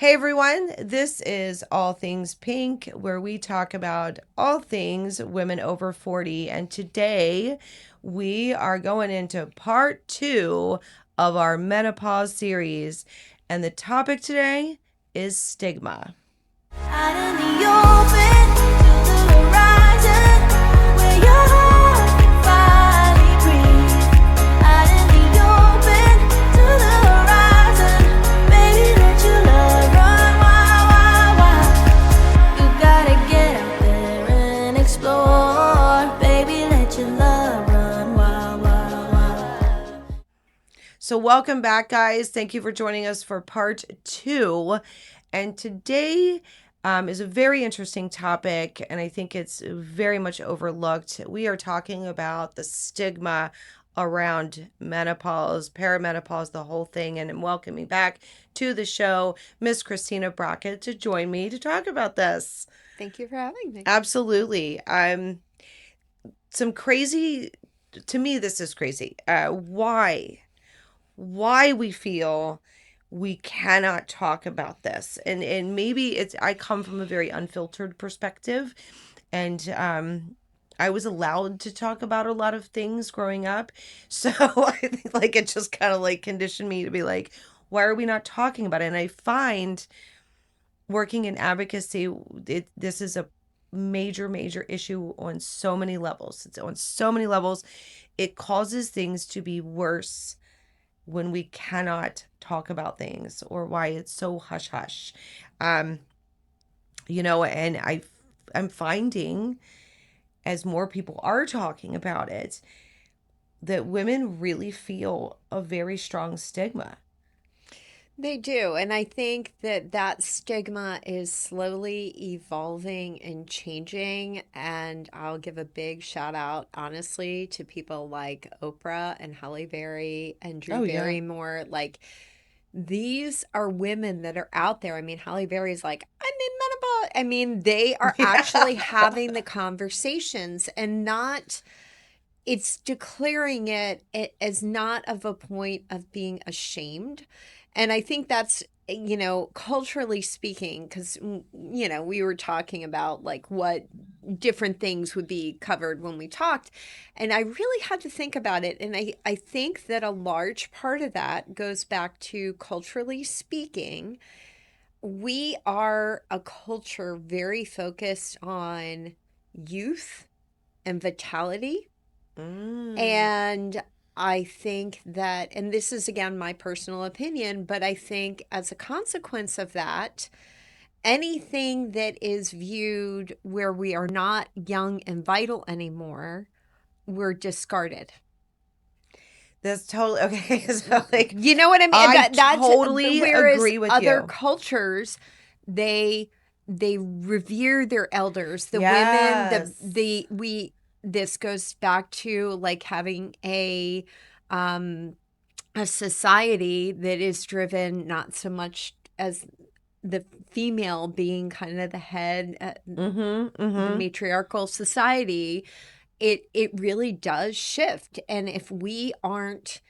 Hey everyone, this is All Things Pink, where we talk about all things women over 40. And today we are going into part 2 of our menopause series. And the topic today is stigma. Out in the open, to the horizon, where your heart can finally breathe. Out in the open, to the horizon, baby, let your love run wild, wild, wild. You gotta get out there and explore, baby, let your love run wild, wild, wild. So, welcome back, guys. Thank you for joining us for part 2. And today is a very interesting topic, and I think it's very much overlooked. We are talking about the stigma around menopause, perimenopause, the whole thing, and I'm welcoming back to the show Miss Christina Brockett to join me to talk about this. Thank you for having me. Absolutely. Some crazy, to me, this is crazy. Why we feel we cannot talk about this, and maybe it's I come from a very unfiltered perspective, and I was allowed to talk about a lot of things growing up, so I think like it just kind of like conditioned me to be like, why are we not talking about it? And I find working in advocacy, this is a major issue on so many levels. It's on so many levels. It causes things to be worse when we cannot talk about things, or why it's so hush hush. Um, and I'm finding, as more people are talking about it, that women really feel a very strong stigma. They do. And I think that that stigma is slowly evolving and changing. And I'll give a big shout out, honestly, to people like Oprah and Halle Berry and Drew Oh yeah. Barrymore. Like, these are women that are out there. I mean, Halle Berry's like, I'm in menopause. I mean, they are actually Yeah. having the conversations and not, it's declaring it as not of a point of being ashamed. And I think that's, culturally speaking, because, we were talking about like what different things would be covered when we talked. And I really had to think about it. And I think that a large part of that goes back to culturally speaking. We are a culture very focused on youth and vitality. Mm. And I think that, and this is again my personal opinion, but I think as a consequence of that, anything that is viewed where we are not young and vital anymore, we're discarded. That's totally okay. So like, You know what I mean? I That's totally whereas agree with other you. cultures, they they revere their elders, the women, Yes. this goes back to like having um a society that is driven not so much as the female being kind of the head, Mm-hmm. the Mm-hmm. matriarchal society. It really does shift, and if we aren't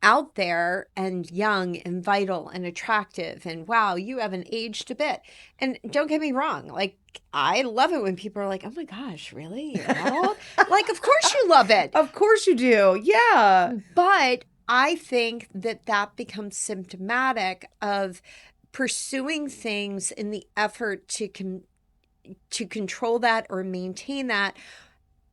out there and young and vital and attractive and wow, you haven't aged a bit. And don't get me wrong, like I love it when people are like, oh my gosh, really, you're that old? Like, of course you love it. Of course you do. Yeah. But I think that that becomes symptomatic of pursuing things in the effort to control that or maintain that.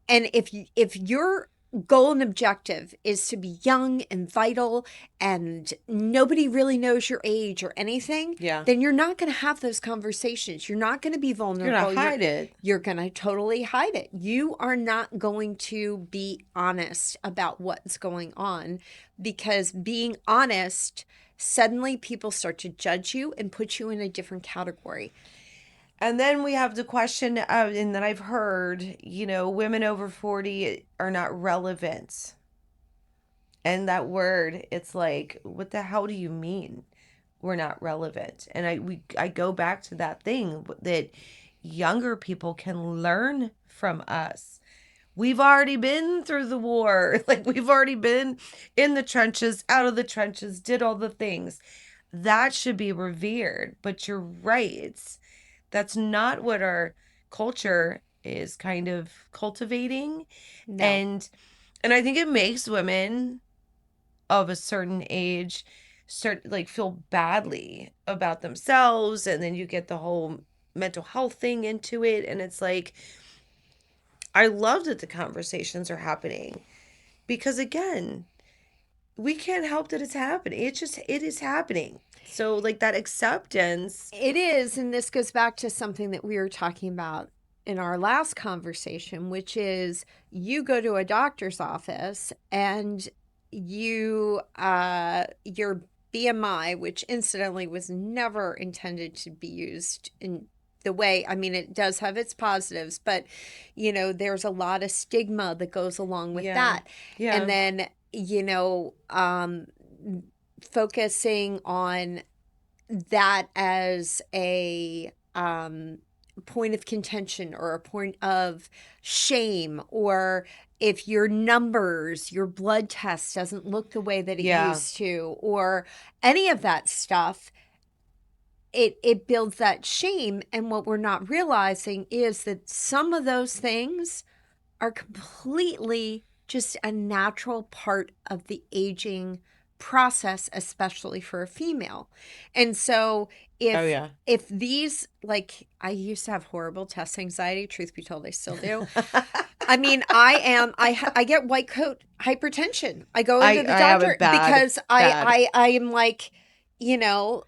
And if your goal and objective is to be young and vital and nobody really knows your age or anything, Yeah. then you're not going to have those conversations. You're not going to be You're vulnerable. gonna hide it. You're going to totally hide it. You are not going to be honest about what's going on, because being honest, suddenly people start to judge you and put you in a different category. And then we have the question of, and that I've heard, women over 40 are not relevant. And that word, it's like, what the hell do you mean we're not relevant? And I go back to that thing that younger people can learn from us. We've already been through the war. Like we've already been in the trenches, out of the trenches, did all the things. that should be revered. But you're right. That's not what our culture is kind of cultivating. No. And I think it makes women of a certain age start like feel badly about themselves, and then you get the whole mental health thing into it, and it's like I love that the conversations are happening because again, we can't help that it's happening. It is happening. So like that acceptance. It is, and this goes back to something that we were talking about in our last conversation, which is you go to a doctor's office and your BMI, which incidentally was never intended to be used in the way, I mean, it does have its positives, but there's a lot of stigma that goes along with Yeah. that. And Yeah. then, focusing on that as a point of contention or a point of shame, or if your numbers, your blood test doesn't look the way that it Yeah. used to, or any of that stuff, it builds that shame. And what we're not realizing is that some of those things are completely just a natural part of the aging process, especially for a female. And so Oh if yeah. if these, like, I used to have horrible test anxiety, truth be told I still do. I mean, I get white coat hypertension. I go into the I have a doctor bad because bad. I am like, you know,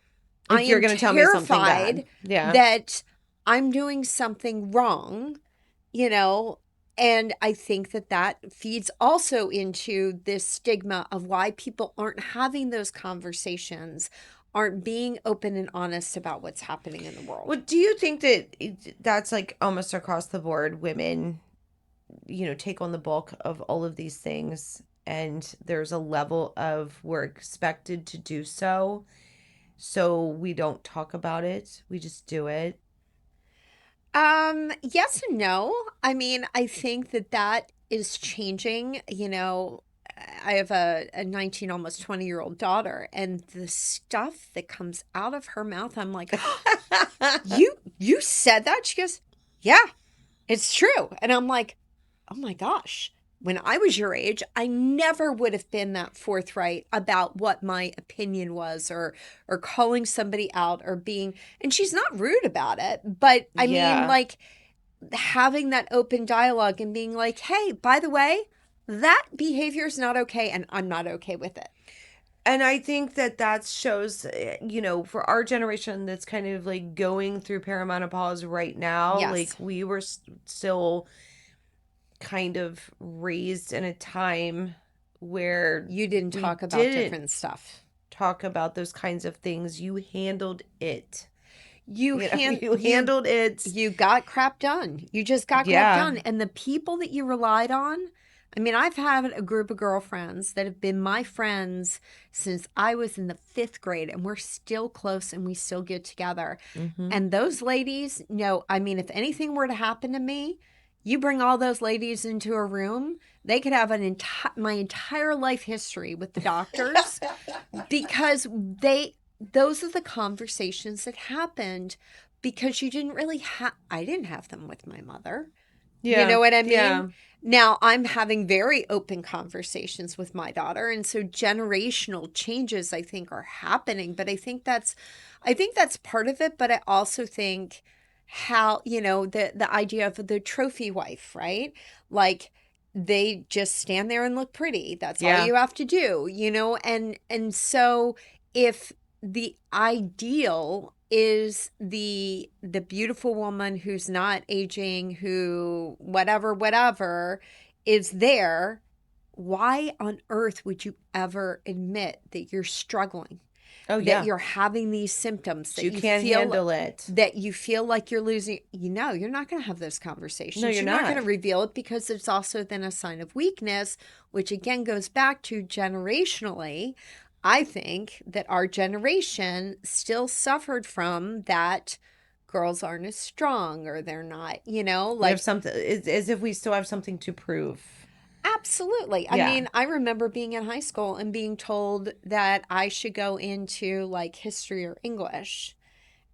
I If you're am gonna tell me something bad. terrified Yeah. that I'm doing something wrong, you know, and I think that that feeds also into this stigma of why people aren't having those conversations, aren't being open and honest about what's happening in the world. Well, do you think that that's like almost across the board, women, take on the bulk of all of these things, and there's a level of we're expected to do so, so we don't talk about it, we just do it. Yes and no. I mean, I think that that is changing. I have a 19, almost 20-year-old daughter, and the stuff that comes out of her mouth, I'm like, you said that? She goes, yeah, it's true. And I'm like, oh my gosh. When I was your age, I never would have been that forthright about what my opinion was, or calling somebody out, or being, and she's not rude about it, but I mean, Yeah. like, having that open dialogue and being like, hey, by the way, that behavior is not okay and I'm not okay with it. And I think that that shows, for our generation that's kind of like going through perimenopause right now, like Yes. we were still kind of raised in a time where You didn't we talk about didn't different stuff. talk about those kinds of things. You handled it. You hand You handled it. you got crap done. You just got crap Yeah. done. And the people that you relied on, I mean, I've had a group of girlfriends that have been my friends since I was in the 5th grade, and we're still close and we still get together. Mm-hmm. And those ladies, no, I mean, if anything were to happen to me, you bring all those ladies into a room, they could have my entire life history with the doctors, because those are the conversations that happened, because you didn't really have, I didn't have them with my mother. You Yeah. know what I Yeah. mean? Now I'm having very open conversations with my daughter, and so generational changes, I think, are happening, but I think that's part of it, but I also think how, the idea of the trophy wife, right? Like, they just stand there and look pretty. That's all Yeah. you have to do, and so if the ideal is the beautiful woman who's not aging, who whatever is there, why on earth would you ever admit that you're struggling, Oh that yeah. you're having these symptoms, You can't handle it. that you feel like you're losing? You're not going to have those No, conversations. you're You're not going not. to reveal it, because it's also then a sign of weakness, which again goes back to generationally. I think that our generation still suffered from that. Girls aren't as strong, or they're not, We have like, something. It's as if we still have something to prove. Absolutely. I Yeah. mean, I remember being in high school and being told that I should go into like history or English.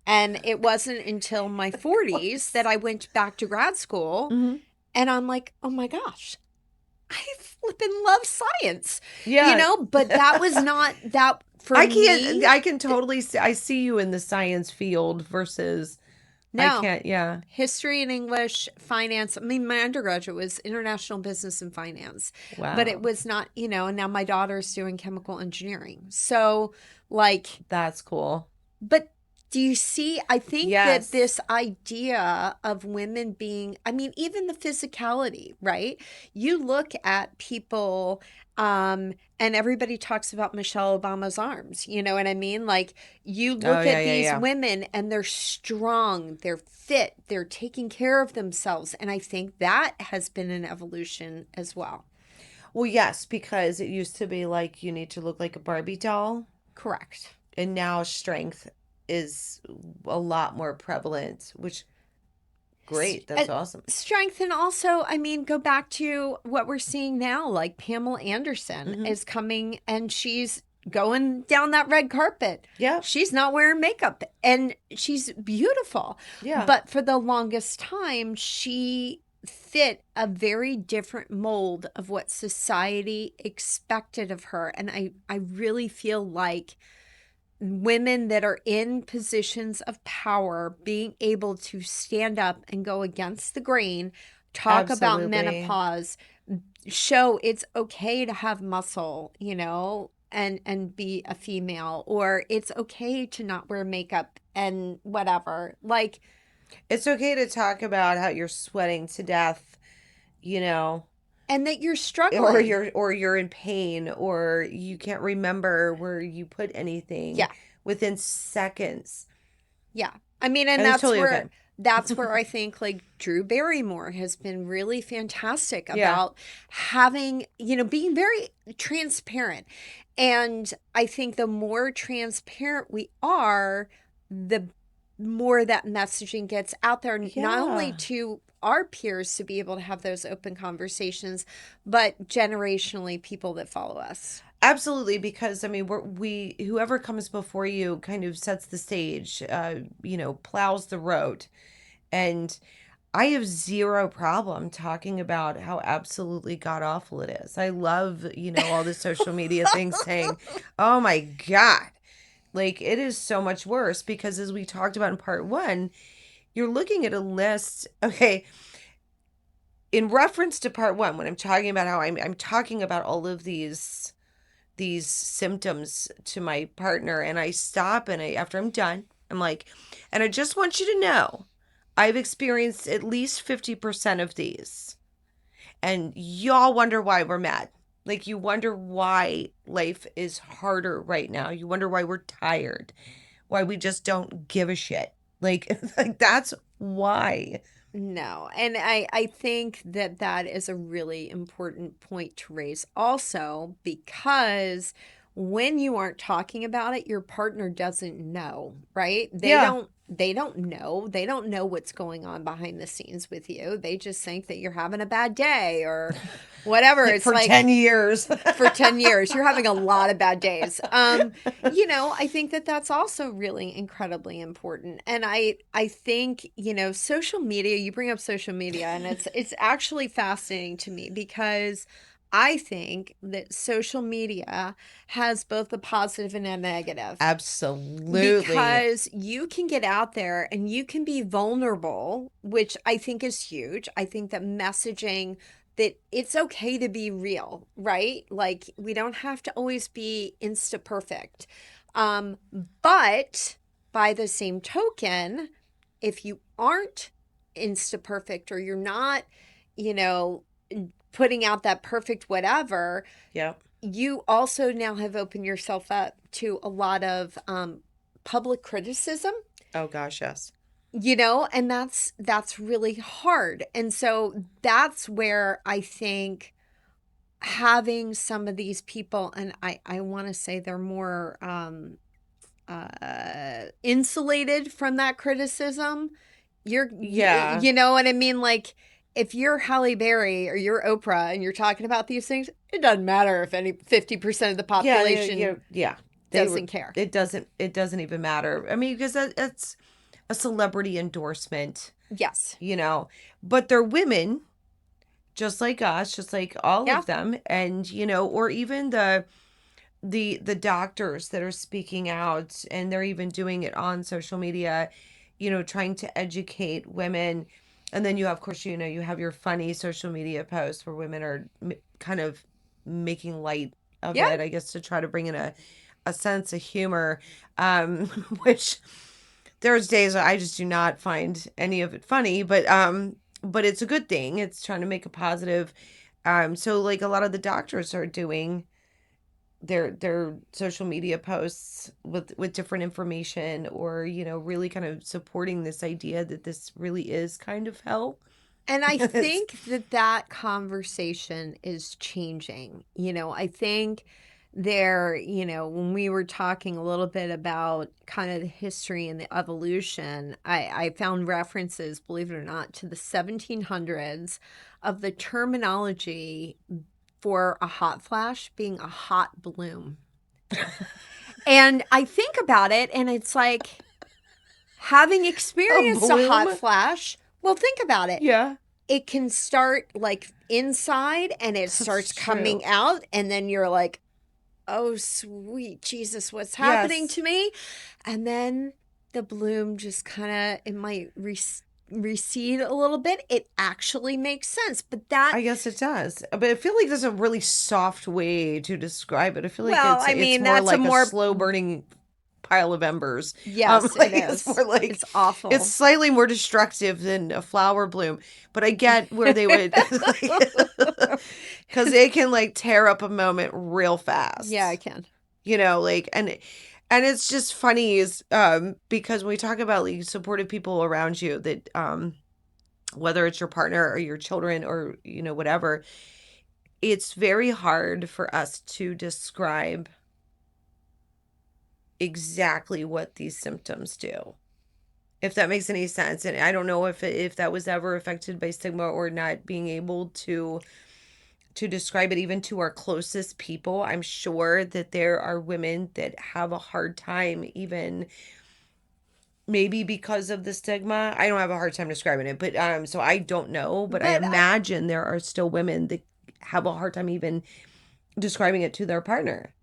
And it wasn't until my 40s that I went back to grad school Hmm. and I'm like, oh my gosh, I flippin' love science, Yeah. but that was not that for I can't, me. I can totally see, I see you in the science field versus I No, can't, yeah. history and English, finance. I mean, my undergraduate was international business and finance, but it Wow. was not, and now my daughter's doing chemical engineering. So, like, That's cool. but do you see? I think that Yes. this idea of women being, I mean, even the physicality, right? You look at people, and everybody talks about Michelle Obama's arms. You know what I mean? Like, you Oh, look yeah, at yeah, these yeah. women and they're strong, they're fit, they're taking care of themselves. And I think that has been an evolution as well. Well, yes, because it used to be like you need to look like a Barbie doll, Correct. and now strength is a lot more prevalent, which S- great. That's uh, awesome. Strength, and also, I mean, go back to what we're seeing now. Like Pamela Anderson Hmm. is coming and she's going down that red carpet. Yeah. She's not wearing makeup and she's beautiful. Yeah. But for the longest time, she fit a very different mold of what society expected of her. And I really feel like women that are in positions of power being able to stand up and go against the grain, talk about Absolutely. menopause, show it's okay to have muscle, and be a female, or it's okay to not wear makeup and whatever. Like, It's okay to talk about how you're sweating to death, you know, and that you're or struggling. you're in pain or you can't remember where you put anything Yeah. within seconds. Yeah. I mean, and And it's totally okay. that's where I think like Drew Barrymore has been really fantastic Yeah. about having, being very transparent. And I think the more transparent we are, the more that messaging gets out there, not only Yeah. to our peers to be able to have those open conversations, but generationally, people that follow us. Absolutely, because I mean, we whoever comes before you kind of sets the stage, plows the road, and I have zero problem talking about how absolutely god awful it is. I love, all the social media things saying, "Oh my God, like it is so much worse." Because as we talked about in part one, you're looking at a list. Okay, in reference to part one, when I'm talking about how I'm talking about all of these symptoms to my partner and I stop and after I'm done, I'm like, and I just want you to know I've experienced at least 50% of these. And y'all wonder why we're mad. Like you wonder why life is harder right now. You wonder why we're tired. Why we just don't give a shit. Like, like that's why. No. And I think that that is a really important point to raise also, because when you aren't talking about it, your partner doesn't know, right? Yeah. They don't know. They don't know what's going on behind the scenes with you. They just think that you're having a bad day or whatever. Like It's for like, 10 years. for 10 years you're having a lot of bad days. I think that that's also really incredibly important. And I think, social media, you bring up social media, and it's actually fascinating to me because I think that social media has both a positive and a negative, Absolutely. because you can get out there and you can be vulnerable, which I think is huge. I think that messaging that it's okay to be real, right? Like, we don't have to always be insta perfect. Um, but by the same token, if you aren't insta perfect, or you're not, you know, putting out that perfect whatever, Yep. you also now have opened yourself up to a lot of public criticism, Oh gosh, yes. and that's really hard. And so that's where I think having some of these people, and I want to say they're more insulated from that criticism. Yeah. You know what I mean? Like, if you're Halle Berry or you're Oprah and you're talking about these things, it doesn't matter if any 50% of the Yeah, population yeah. They were. doesn't care. It doesn't. It doesn't even matter. I mean, because that's a celebrity endorsement, Yes. you know. But they're women, just like us, just like all Yeah. of them, and or even the doctors that are speaking out, and they're even doing it on social media, trying to educate women. And then you have, of course, you have your funny social media posts where women are kind of making light of Yeah. it, I guess, to try to bring in a sense of humor, um which there's days I just do not find any of it funny, but it's a good thing. It's trying to make a positive. So like a lot of the doctors are doing their social media posts with different information, or really kind of supporting this idea that this really is kind of hell. And I It's think that that conversation is changing. I think when we were talking a little bit about kind of the history and the evolution, I found references, believe it or not, to the 1700s of the terminology for a hot flash being a hot bloom. And I think about it, and it's like having a experienced a hot bloom. flash. Well, think about it. Yeah, It can start like inside and it that's starts true. coming out, and then you're like, oh, sweet Jesus, what's happening Yes, to me? And then the bloom just kind of, it might recede a little bit. It actually makes sense. But that, I guess it does, but I feel like there's a really soft way to describe it. I feel like well, it's I it's mean, more that's a like a more, slow burning pile of embers. yes, it Like it's is. more like It's it's awful. slightly more destructive than a flower bloom. But I get where they would, because it can like tear up a moment real Yeah, I fast. can. Like, and it's just funny is because when we talk about like supportive people around you, that whether it's your partner or your children or whatever, it's very hard for us to describe exactly what these symptoms do, if that makes any sense. And I don't know if that was ever affected by stigma, or not being able to describe it even to our closest people. I'm sure that there are women that have a hard time, even maybe because of the stigma. I don't have a hard time describing it, but so I don't know, but I But imagine there are still women that have a hard time even describing it to their partner.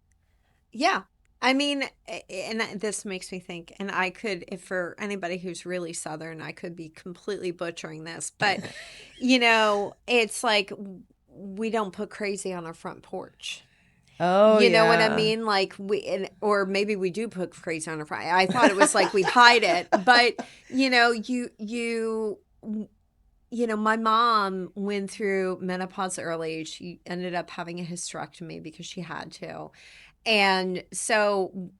yeah. I mean, and this makes me think, and I could, if for anybody who's really Southern, I could be completely butchering this, but it's like we don't put crazy on our front porch. Oh You know what I yeah. mean? Like or maybe we do put crazy on our front. I thought it was like we hide it, but you know, my mom went through menopause early. She ended up having a hysterectomy because she had to. And so,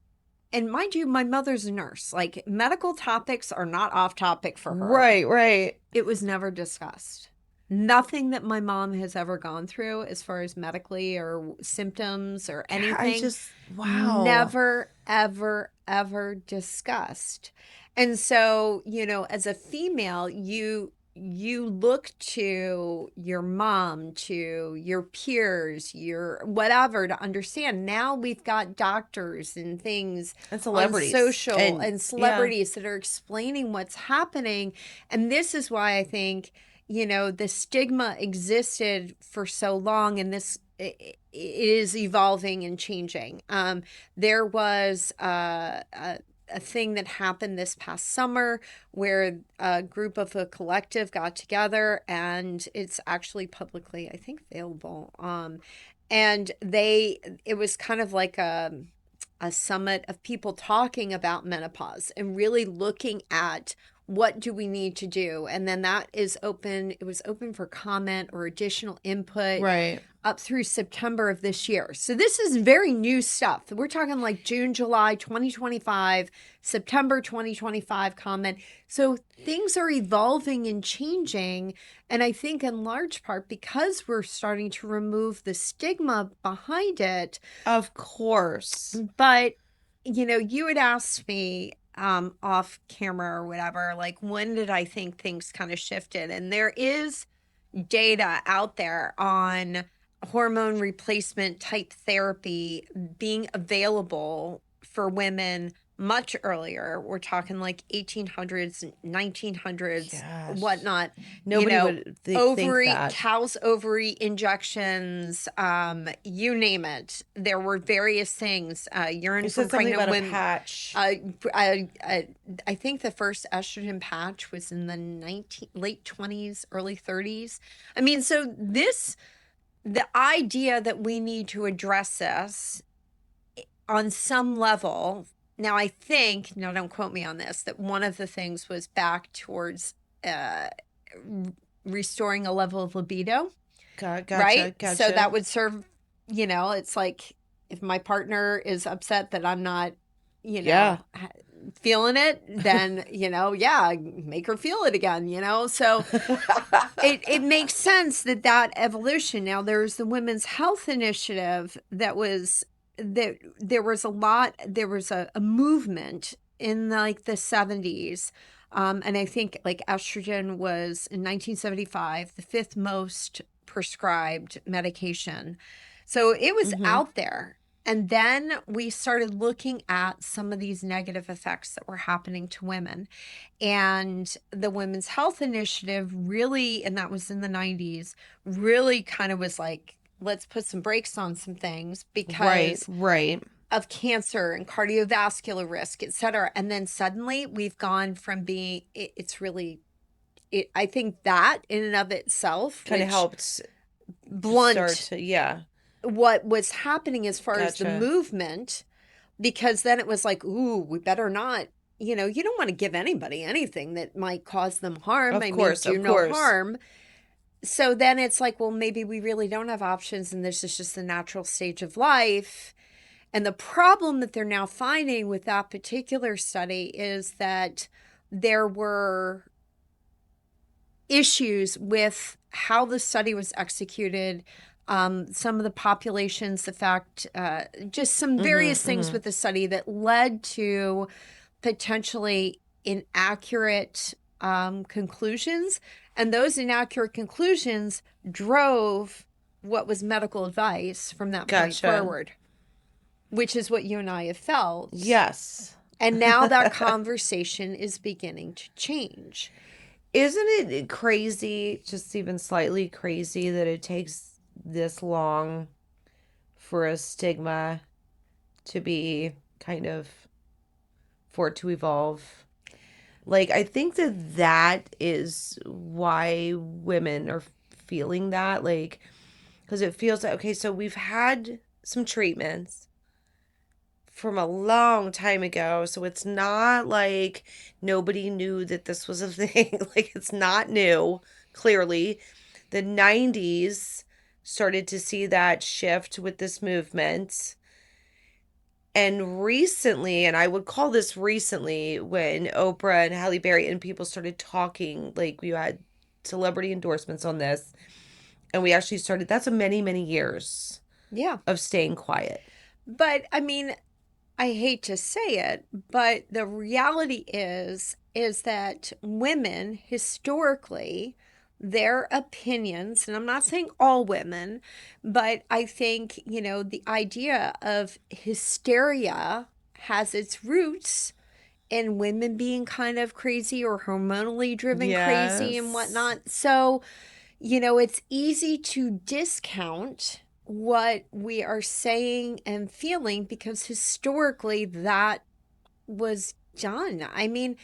and mind you, my mother's a nurse. Like medical topics are not off topic for her. Right, right. It was never discussed. Nothing that my mom has ever gone through as far as medically or symptoms or I anything, just, wow. never, ever, ever discussed. And so, as a female, you look to your mom, to your peers, your whatever to understand. Now we've got doctors and things And on celebrities. social And and yeah. celebrities that are explaining what's happening. And this is why I think, the stigma existed for so long, and this it is evolving and changing. There was a thing that happened this past summer where a group of a collective got together, and it's actually publicly, I think, available. And it was kind of like a summit of people talking about menopause and really looking at what do we need to do. And then that is open. It was open for comment or additional input Right. up through September of this year. So this is very new stuff. We're talking like June, July 2025, September 2025 comment. So things are evolving and changing. And I think in large part because we're starting to remove the stigma behind it. Of course. But, you had asked me off camera or whatever, like when did I think things kind of shifted? And there is data out there on hormone replacement type therapy being available for women much earlier. We're talking like 1800s, 1900s, Gosh. whatnot, you Nobody know, would think that. cow's ovary injections, you name it. There were various things, urine You from said something pregnant about a women. patch. Uh, I think the first estrogen patch was in the late 20s, early 30s. I mean, so the idea that we need to address this on some level. Now, I think, now don't quote me on this, that one of the things was back towards uh, restoring a level of libido, Gotcha, right? So gotcha. that would serve, it's like if my partner is upset that I'm not, Yeah. feeling it, then, yeah, make her feel it again, So it makes sense that evolution. Now there's the Women's Health Initiative that there was a movement in like the 70s. And I think like estrogen was in 1975 the fifth most prescribed medication. So it was hmm out there. And then we started looking at some of these negative effects that were happening to women. And the Women's Health Initiative really, and that was in the 90s, really kind of was like, let's put some brakes on some things Right, because right. of cancer and cardiovascular risk, et cetera. And then suddenly we've gone from being, it's really, I think that in and of itself, Kind of which helped start blunt to, yeah. what was happening as far as the Gotcha. movement, because then it was like, ooh, we better not, you don't want to give anybody anything that might cause them harm. Of I mean, course, do of no course. harm. So then it's like, well, maybe we really don't have options and this is just the natural stage of life. And the problem that they're now finding with that particular study is that there were issues with how the study was executed, some of the populations, the fact, just some various things Hmm with the study that led to potentially inaccurate conclusions. And those inaccurate conclusions drove what was medical advice from that point Gotcha. forward, which is what you and I have felt. Yes. And now that conversation is beginning to change. Isn't it crazy, just even slightly crazy, that it takes this long for a stigma to be kind of, for it to evolve? Like, I think that that is why women are feeling that. Like, because it feels like, okay, so we've had some treatments from a long time ago. So it's not like nobody knew that this was a thing. Like, it's not new, clearly. The 90s started to see that shift with this movement. And recently, and I would call this recently, when Oprah and Halle Berry and people started talking, like we had celebrity endorsements on this, and we actually started, that's a many, many years Yeah. of staying quiet. But I mean, I hate to say it, but the reality is that women historically, their opinions, and I'm not saying all women, but I think, the idea of hysteria has its roots in women being kind of crazy or hormonally driven crazy and Yes. whatnot. So, it's easy to discount what we are saying and feeling because historically that was done. I mean,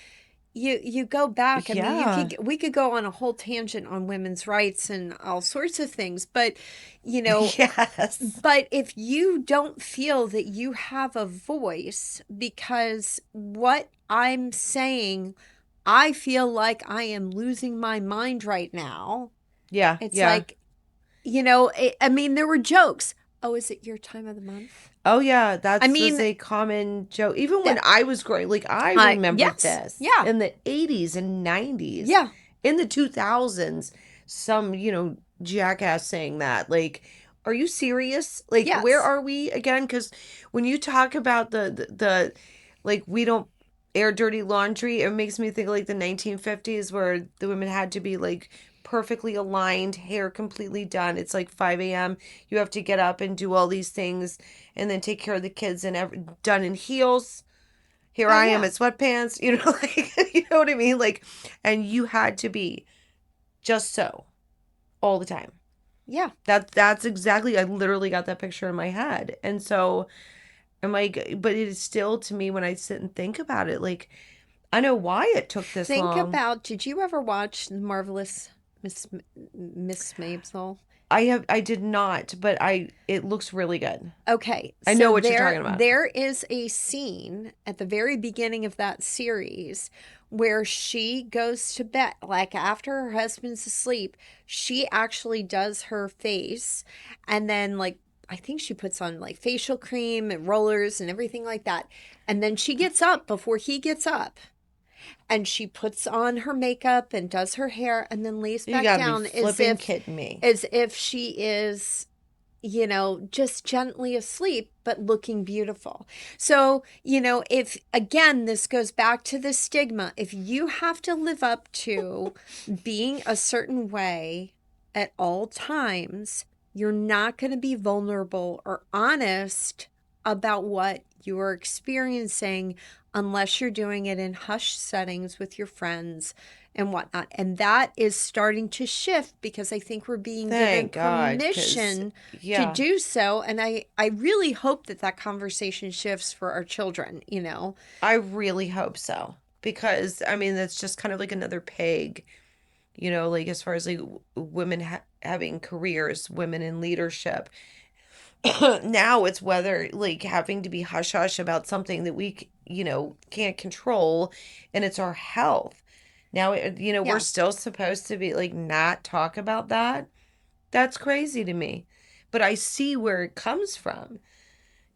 you go back. I mean, Yeah. we could go on a whole tangent on women's rights and all sorts of things, but you know, Yes. but if you don't feel that you have a voice because what I'm saying, I feel like I am losing my mind right now. Yeah, It's yeah. like, I mean, there were jokes. Oh, is it your time of the month? Oh yeah, I that's was mean, a common joke. Even when that, I was growing, like I remember yes, this yeah, in the 80s and 90s, yeah, in the 2000s, some, jackass saying that. Like, are you serious? Like, where yes, are we again? Because when you talk about the like we don't air dirty laundry, it makes me think of like the 1950s where the women had to be like perfectly aligned, hair completely done. It's like 5 a.m. You have to get up and do all these things and then take care of the kids and done in heels. Here Oh I am yeah. in sweatpants, like, you know what I mean? Like, and you had to be just so all the time. Yeah. That's exactly, I literally got that picture in my head. And so I'm like, but it is still to me when I sit and think about it, like, I know why it took this Think long. about, did you ever watch The Marvelous Miss Maisel? I did not, but it looks really good. Okay, I know so what you're there talking about. there is a scene at the very beginning of that series where she goes to bed, like after her husband's asleep, she actually does her face, and then like I think she puts on like facial cream and rollers and everything like that. And then she gets up before he gets up, and she puts on her makeup and does her hair and then lays You back gotta be down flipping kidding me. as if she is, just gently asleep, but looking beautiful. So, if again, this goes back to the stigma, if you have to live up to being a certain way at all times, you're not going to be vulnerable or honest about what you're experiencing unless you're doing it in hush settings with your friends and whatnot. And that is starting to shift because I think we're being given Thank God, because, permission to yeah, do so. And I really hope that that conversation shifts for our children. I really hope so. Because, I mean, that's just kind of like another peg, like as far as like women having careers, women in leadership. Now it's whether like having to be hush hush about something that can't control, and it's our health. Now, we're Yeah. still supposed to be like not talk about that. That's crazy to me. But I see where it comes from.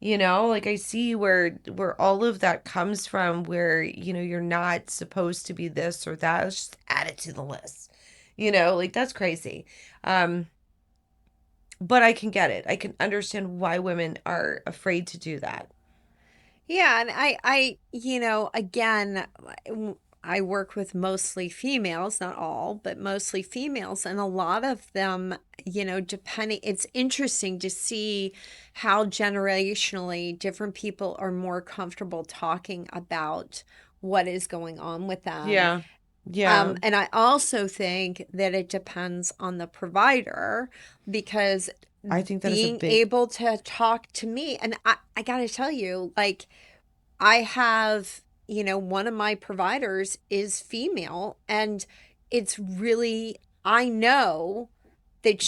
Like I see where all of that comes from, where you're not supposed to be this or that. Let's just add it to the list. Like that's crazy. Um but I can get it. I can understand why women are afraid to do that. Yeah, and again, I work with mostly females, not all, but mostly females, and a lot of them, depending, it's interesting to see how generationally different people are more comfortable talking about what is going on with them. Yeah. Yeah. And I also think that it depends on the provider because I think that is a being big. able to talk to me, and I got to tell you, like, I have, one of my providers is female, and it's really, I know that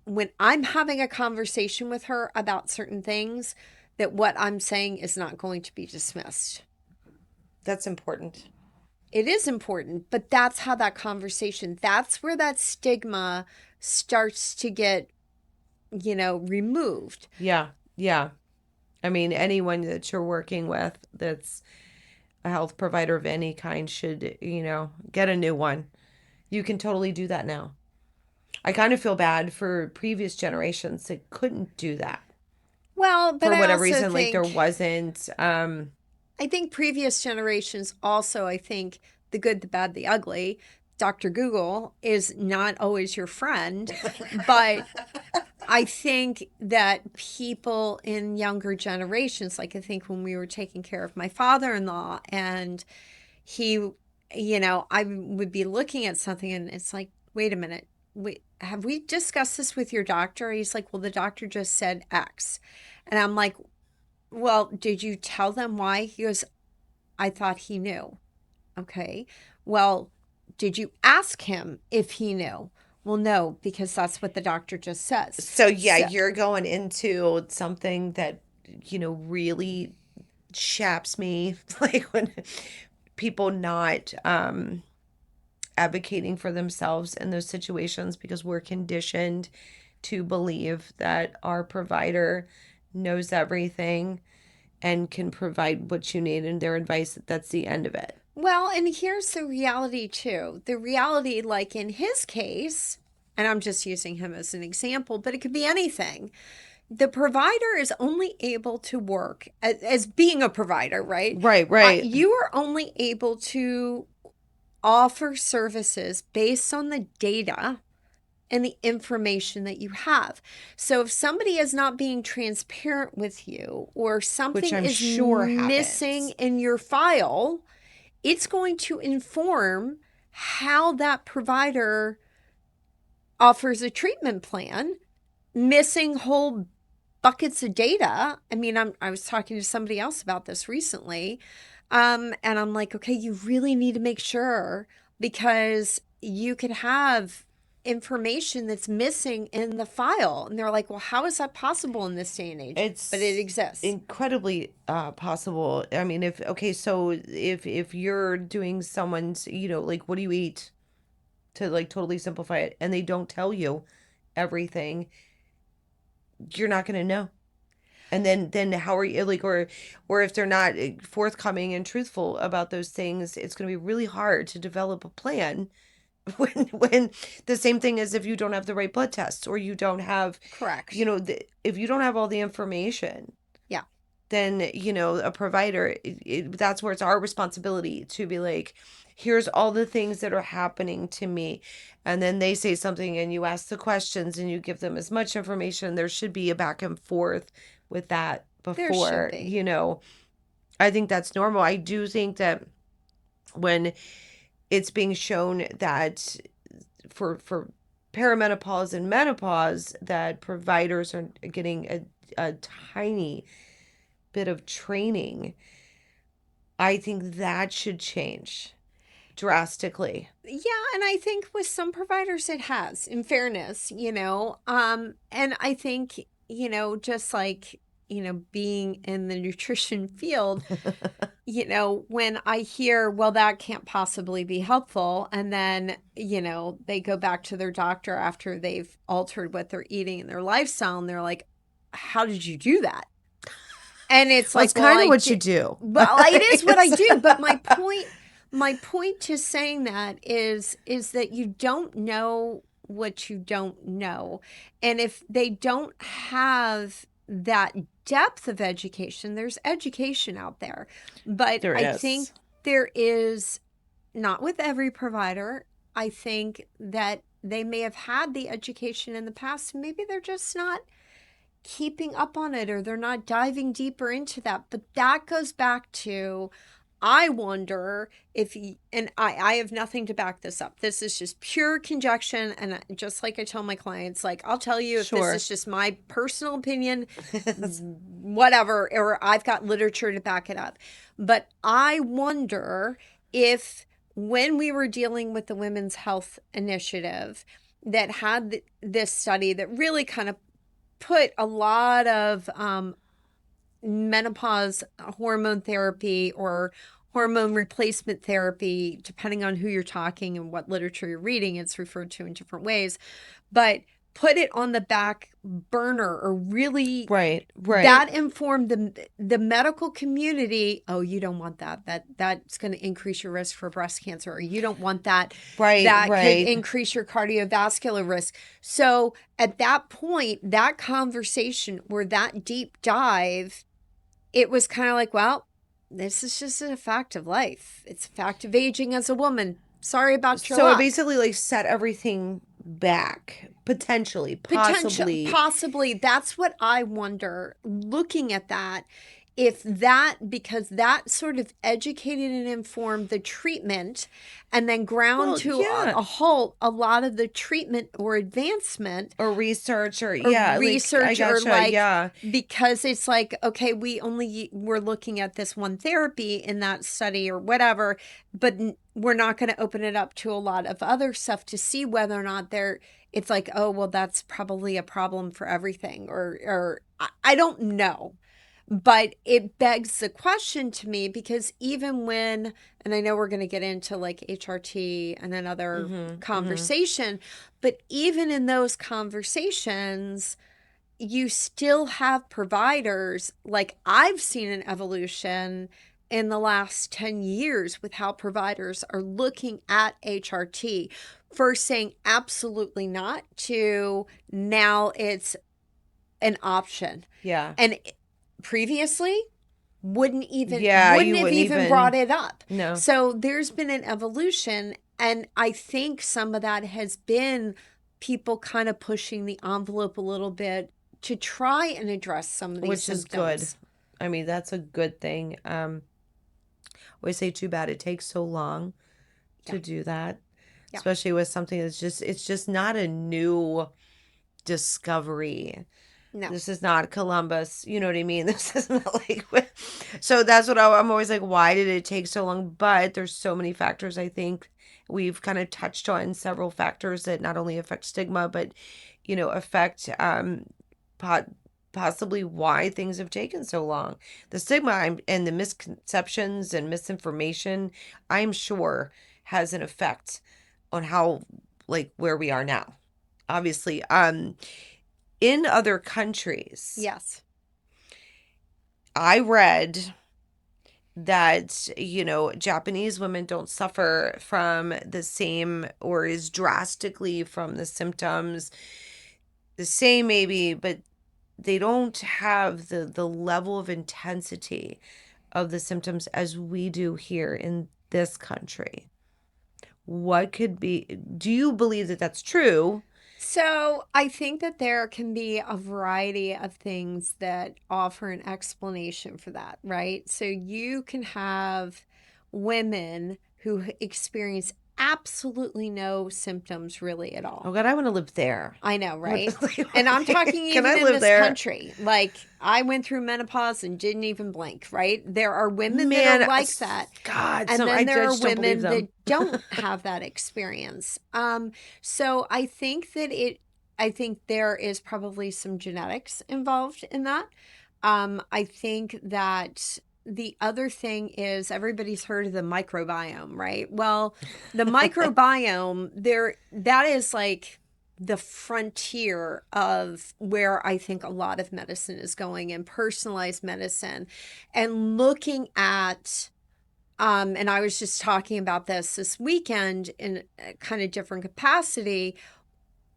when I'm having a conversation with her about certain things, that what I'm saying is not going to be dismissed. That's important. It is important, but that's how that's where that stigma starts to get, removed. Yeah. Yeah. I mean, anyone that you're working with that's a health provider of any kind should, get a new one. You can totally do that now. I kind of feel bad for previous generations that couldn't do that Well, but for whatever reason. Like there wasn't. I think previous generations also, I think the good, the bad, the ugly. Dr. Google is not always your friend, but I think that people in younger generations, like I think when we were taking care of my father-in-law, and he, I would be looking at something and it's like, wait a minute, have we discussed this with your doctor? He's like, well, the doctor just said X. And I'm like, well, did you tell them why? He goes, I thought he knew. Okay. Well, did you ask him if he knew? Well, no, because that's what the doctor just says. So yeah, So, you're going into something that really chaps me, like when people not advocating for themselves in those situations because we're conditioned to believe that our provider knows everything and can provide what you need and their advice, that's the end of it. well, and here's the reality too. The reality, like in his case, and I'm just using him as an example, but it could be anything. The provider is only able to work as being a provider, right? Right, right. You are only able to offer services based on the data and the information that you have. So if somebody is not being transparent with you or Which something I'm is sure missing happens. in your file, it's going to inform how that provider offers a treatment plan, missing whole buckets of data. I mean, I was talking to somebody else about this recently. And I'm like, okay, you really need to make sure, because you could have information that's missing in the file. And they're like, well, how is that possible in this day and age? But it It's exists. incredibly possible. I mean, if okay, so if you're doing someone's, like what do you eat, to like totally simplify it, and they don't tell you everything, you're not going to know. And then how are you, like, or if they're not forthcoming and truthful about those things, it's going to be really hard to develop a plan when the same thing as if you don't have the right blood tests, or you don't have, Correct. if you don't have all the information, Yeah. then a provider, that's where it's our responsibility to be like, here's all the things that are happening to me. And then they say something and you ask the questions and you give them as much information. There should be a back and forth with that There should before, be. I think that's normal. I do think that when it's being shown that for perimenopause and menopause, that providers are getting a tiny bit of training, I think that should change drastically. Yeah, and I think with some providers it has, in fairness, and I think, just like, being in the nutrition field, when I hear, well, that can't possibly be helpful, and then, they go back to their doctor after they've altered what they're eating and their lifestyle, and they're like, how did you do that? And it's Well, like, it's well, kind of I what you did. do. Well, it is what I do. But my point to saying that is that you don't know what you don't know. And if they don't have that depth of education, there's education out there. But There I think is. there is, not with every provider. I think that they may have had the education in the past. Maybe they're just not keeping up on it, or they're not diving deeper into that. But that goes back to, I wonder if and I have nothing to back this up. This is just pure conjecture. And just like I tell my clients, like, I'll tell you if this Sure. is just my personal opinion, whatever, or I've got literature to back it up. But I wonder if, when we were dealing with the Women's Health Initiative that had this study that really kind of put a lot of menopause hormone therapy or hormone replacement therapy, depending on who you're talking and what literature you're reading, it's referred to in different ways, but put it on the back burner, or really Right, right, that informed the medical community. Oh, you don't want that's going to increase your risk for breast cancer, or you don't want that, right, that could right. increase your cardiovascular risk. So at that point, that conversation, or that deep dive, it was kind of like, well, this is just a fact of life. It's a fact of aging as a woman. Sorry about your So it luck. basically like set everything back, potentially, Potential, possibly. possibly. That's what I wonder, looking at that, if that, because that sort of educated and informed the treatment, and then ground Well, to yeah. a halt a lot of the treatment or advancement Or research, or or yeah, like I research, or gotcha. like, Yeah. because it's like, okay, we're looking at this one therapy in that study or whatever, but we're not going to open it up to a lot of other stuff to see whether or not it's like, oh, well, that's probably a problem for everything, or I don't know. But it begs the question to me, because even when, and I know we're going to get into like HRT and another Mm-hmm. Mm-hmm. conversation, but even in those conversations, you still have providers. Like, I've seen an evolution in the last 10 years with how providers are looking at HRT. First saying absolutely not, to now it's an option. Yeah. And previously, Yeah, wouldn't you have wouldn't even brought even. it up. No. So there's been an evolution, and I think some of that has been people kind of pushing the envelope a little bit to try and address some of these Which is good. symptoms. I mean, that's a good thing. Always say too bad it takes so long Yeah. to do that, Yeah. especially with something that's just it's just not a new discovery. No. This is not Columbus, you know what I mean? This is not like so that's what I'm always like, why did it take so long? But there's so many factors. I think we've kind of touched on several factors that not only affect stigma, but affect pot possibly why things have taken so long. The stigma and the misconceptions and misinformation, I'm sure, has an effect on how, like, where we are now. Obviously, in other countries, Yes. I read that, Japanese women don't suffer from the same or as drastically from the symptoms, the same maybe, but they don't have the level of intensity of the symptoms as we do here in this country. What could be, do you believe that that's true? So I think that there can be a variety of things that offer an explanation for that, right? So you can have women who experience absolutely no symptoms really at Oh all. God, I want to live there. I know, What, right? And I'm talking can even I in live this there? country. Like, I went through menopause and didn't even blink, right? There are women that are Man, like that. God, And some then I there are just don't believe women that them. don't have that experience. So I think there is probably some genetics involved in that. I think that the other thing is everybody's heard of the microbiome, right? Well, the microbiome, that is like the frontier of where I think a lot of medicine is going, and personalized medicine, and looking at and I was just talking about this weekend in a kind of different capacity,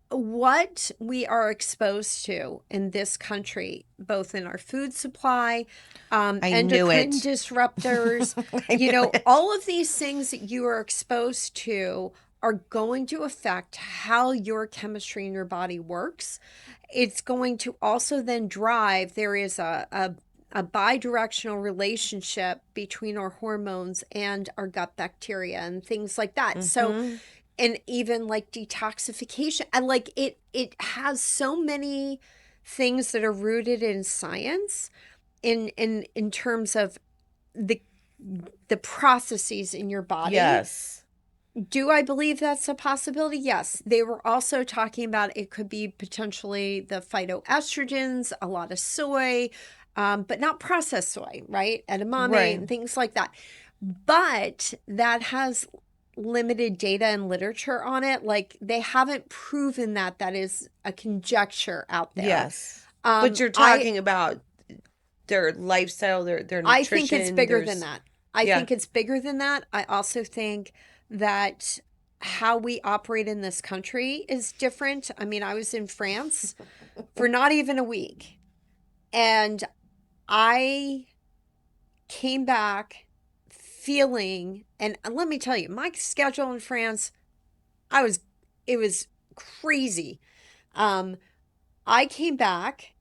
what we are exposed to in this country, both in our food supply, I knew endocrine it. disruptors, I knew it. all of these things that you are exposed to are going to affect how your chemistry in your body works. It's going to also then drive, there is a bidirectional relationship between our hormones and our gut bacteria and things like that. So, Mm-hmm. and even like detoxification, and like it has so many things that are rooted in science in terms of the the processes in your body. Yes. Do I believe that's a possibility? Yes. They were also talking about it could be potentially the phytoestrogens, a lot of soy, but not processed soy, right? Edamame Right. and things like that. But that has limited data and literature on it. Like they haven't proven that that is a conjecture out there. Yes. But you're I talking about their lifestyle, their I think it's nutrition. bigger than There's that. I yeah. think it's bigger than that. I also think that how we operate in this country is different. I mean, I was in France for not even a week, and I came back feeling, and let me tell you, my schedule in France, I was, it was crazy. Um, I came back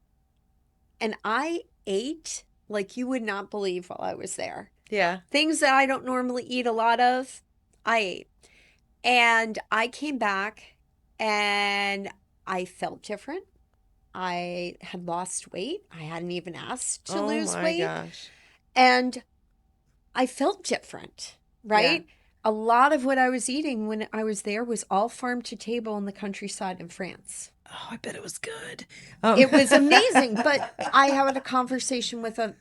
and I ate like you would not believe while I was there. Yeah. Things that I don't normally eat a lot of, I ate. And I came back and I felt different. I had lost weight. I hadn't even asked to Oh lose my weight. gosh. And I felt different, Yeah. right? A lot of what I was eating when I was there was all farm to table in the countryside in France. Oh, I bet it was good. It was amazing. But I had a conversation with a,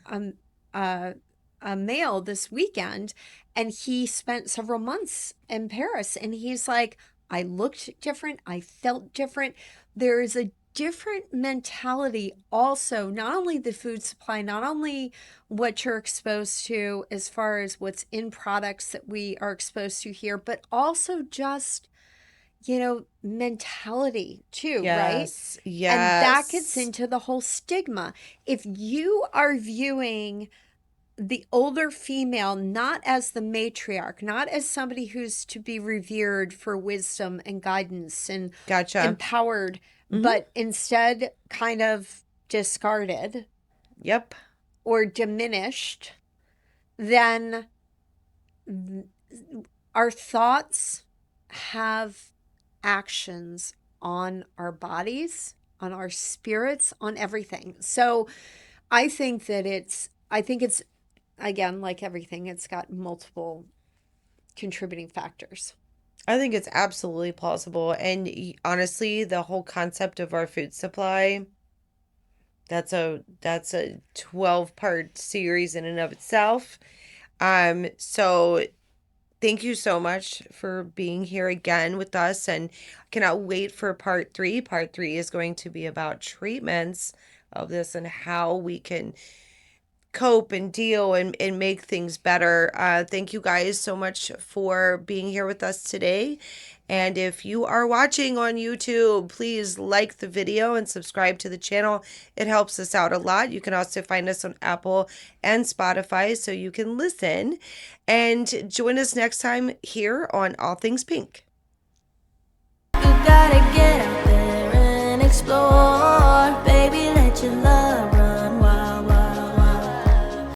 a male this weekend, and he spent several months in Paris. And he's like, I looked different. I felt different. There is a different mentality, also, not only the food supply, not only what you're exposed to as far as what's in products that we are exposed to here, but also just, mentality too, right? Yes. And that gets Yes. into the whole stigma. If you are viewing the older female not as the matriarch, not as somebody who's to be revered for wisdom and guidance and Gotcha. empowered, Mm-hmm. but instead kind of discarded Yep. or diminished, then our thoughts have actions on our bodies, on our spirits, on everything. So I think it's, again, like everything, it's got multiple contributing factors. I think it's absolutely plausible. And honestly, the whole concept of our food supply, that's a 12-part series in and of itself. So thank you so much for being here again with us, and I cannot wait for part three. Part three is going to be about treatments of this and how we can cope and deal and make things better. Thank you guys so much for being here with us today. And if you are watching on YouTube, please like the video and subscribe to the channel. It helps us out a lot. You can also find us on Apple and Spotify so you can listen. And join us next time here on All Things Pink. You gotta get out there and explore.